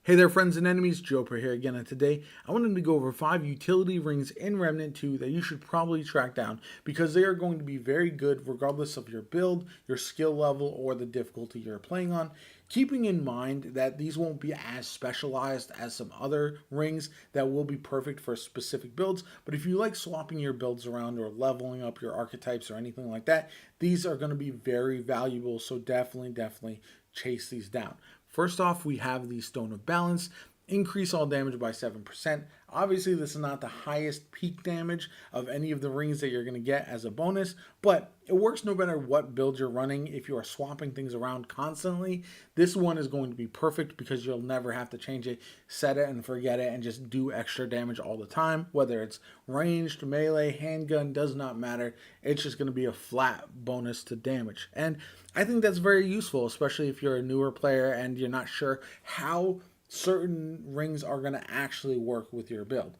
Hey there friends and enemies, JoPaWrites here again, and today I wanted to go over 5 utility rings in Remnant 2 that you should probably track down because they are going to be very good regardless of your build, your skill level, or the difficulty you're playing on. Keeping in mind that these won't be as specialized as some other rings that will be perfect for specific builds, but if you like swapping your builds around or leveling up your archetypes or anything like that, these are going to be very valuable, so definitely chase these down. First off, we have the Stone of Balance. Increase all damage by 7%. Obviously, this is not the highest peak damage of any of the rings that you're going to get as a bonus, but it works no matter what build you're running. If you are swapping things around constantly, this one is going to be perfect because you'll never have to change it, set it and forget it, and just do extra damage all the time. Whether it's ranged, melee, handgun, does not matter. It's just going to be a flat bonus to damage. And I think that's very useful, especially if you're a newer player and you're not sure how certain rings are going to actually work with your build.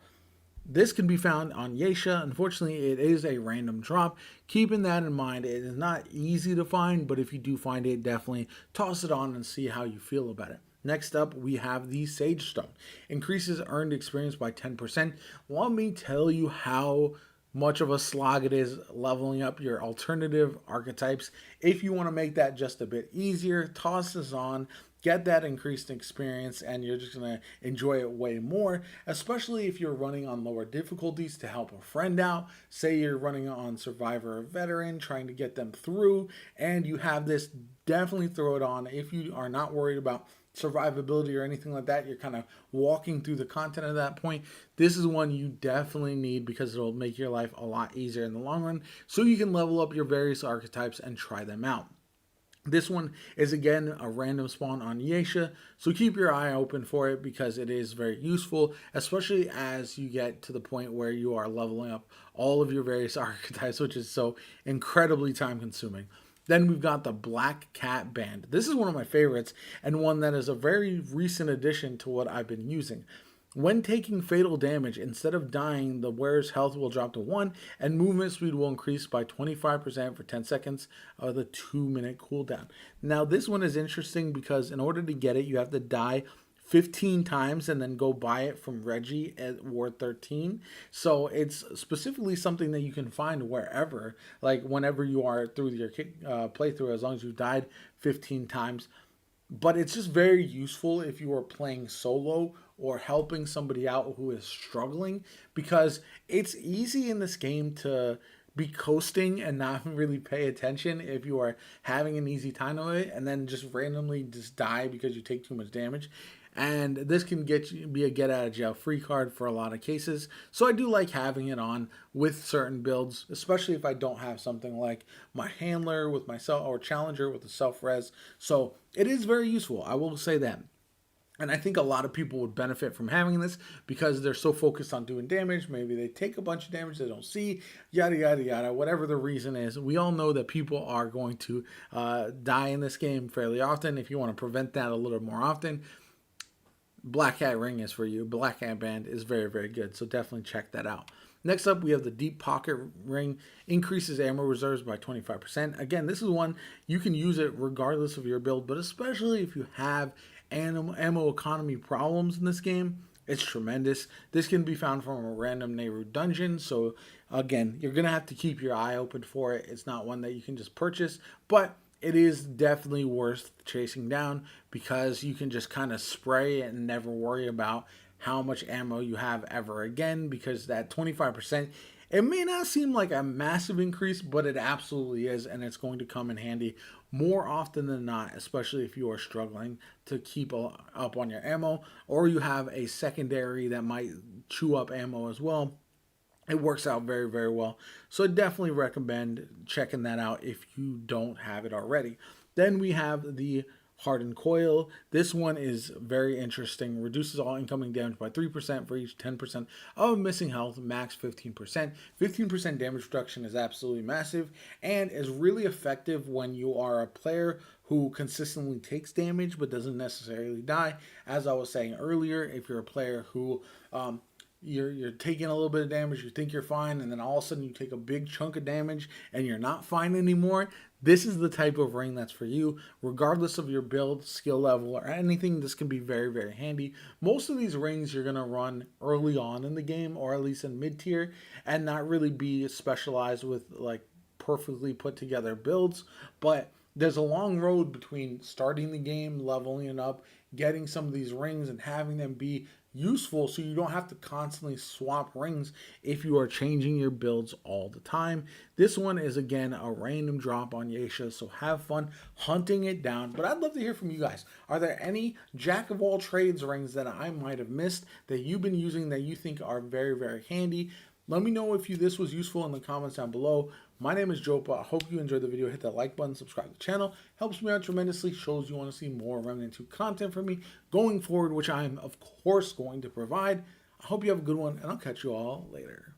This can be found on Yesha. Unfortunately, it is a random drop. Keeping that in mind, it is not easy to find, but if you do find it, definitely toss it on and see how you feel about it. Next up, we have the Sage Stone. Increases earned experience by 10%. Let me tell you how much of a slog it is leveling up your alternative archetypes. If you want to make that just a bit easier, toss this on. Get that increased experience and you're just going to enjoy it way more, especially if you're running on lower difficulties to help a friend out. Say you're running on Survivor or Veteran, trying to get them through, and you have this, definitely throw it on. If you are not worried about survivability or anything like that, you're kind of walking through the content at that point, this is one you definitely need because it'll make your life a lot easier in the long run, so you can level up your various archetypes and try them out. This one is again a random spawn on Yesha, so keep your eye open for it because it is very useful, especially as you get to the point where you are leveling up all of your various archetypes, which is so incredibly time consuming. Then we've got the Black Cat Band. This is one of my favorites and one that is a very recent addition to what I've been using. When taking fatal damage, instead of dying, the wearer's health will drop to 1 and movement speed will increase by 25% for 10 seconds of the 2-minute cooldown. Now this one is interesting because in order to get it, you have to die 15 times and then go buy it from Reggie at Ward 13. So it's specifically something that you can find wherever, like whenever you are through your playthrough, as long as you've died 15 times. But it's just very useful if you are playing solo or helping somebody out who is struggling, because it's easy in this game to be coasting and not really pay attention if you are having an easy time of it and then just randomly just die because you take too much damage. And this can be a get out of jail free card for a lot of cases. So I do like having it on with certain builds, especially if I don't have something like my handler with myself or challenger with the self-res. So it is very useful, I will say that. And I think a lot of people would benefit from having this because they're so focused on doing damage. Maybe they take a bunch of damage they don't see, yada, yada, yada, whatever the reason is. We all know that people are going to die in this game fairly often. If you want to prevent that a little more often, Black Cat Ring is for you. Black Cat Band is very good, so definitely check that out. Next up, we have the Deep Pocket Ring. Increases ammo reserves by 25%. Again, this is one you can use it regardless of your build, but especially if you have ammo economy problems in this game, it's tremendous. This can be found from a random Nehru dungeon, so again, you're going to have to keep your eye open for it. It's not one that you can just purchase, but it is definitely worth chasing down because you can just kind of spray and never worry about how much ammo you have ever again, because that 25%, it may not seem like a massive increase, but it absolutely is, and it's going to come in handy more often than not, especially if you are struggling to keep up on your ammo or you have a secondary that might chew up ammo as well. It works out very well. So I definitely recommend checking that out if you don't have it already. Then we have the Hardened Coil. This one is very interesting. Reduces all incoming damage by 3% for each 10% of missing health, max 15%. 15% damage reduction is absolutely massive and is really effective when you are a player who consistently takes damage but doesn't necessarily die. As I was saying earlier, if you're a player who you're taking a little bit of damage, you think you're fine, and then all of a sudden you take a big chunk of damage and you're not fine anymore, This is the type of ring that's for you, regardless of your build, skill level, or anything. This can be very, very handy. Most of these rings you're going to run early on in the game, or at least in mid tier, and not really be specialized with like perfectly put together builds. But there's a long road between starting the game, leveling it up, getting some of these rings, and having them be useful so you don't have to constantly swap rings if you are changing your builds all the time. This one is again a random drop on Yesha, so have fun hunting it down. But I'd love to hear from you guys. Are there any jack of all trades rings that I might have missed that you've been using that you think are very, very handy? Let me know if this was useful in the comments down below. My name is Jopa. I hope you enjoyed the video. Hit that like button, subscribe to the channel. Helps me out tremendously. Shows you want to see more Remnant 2 content from me going forward, which I'm, of course, going to provide. I hope you have a good one, and I'll catch you all later.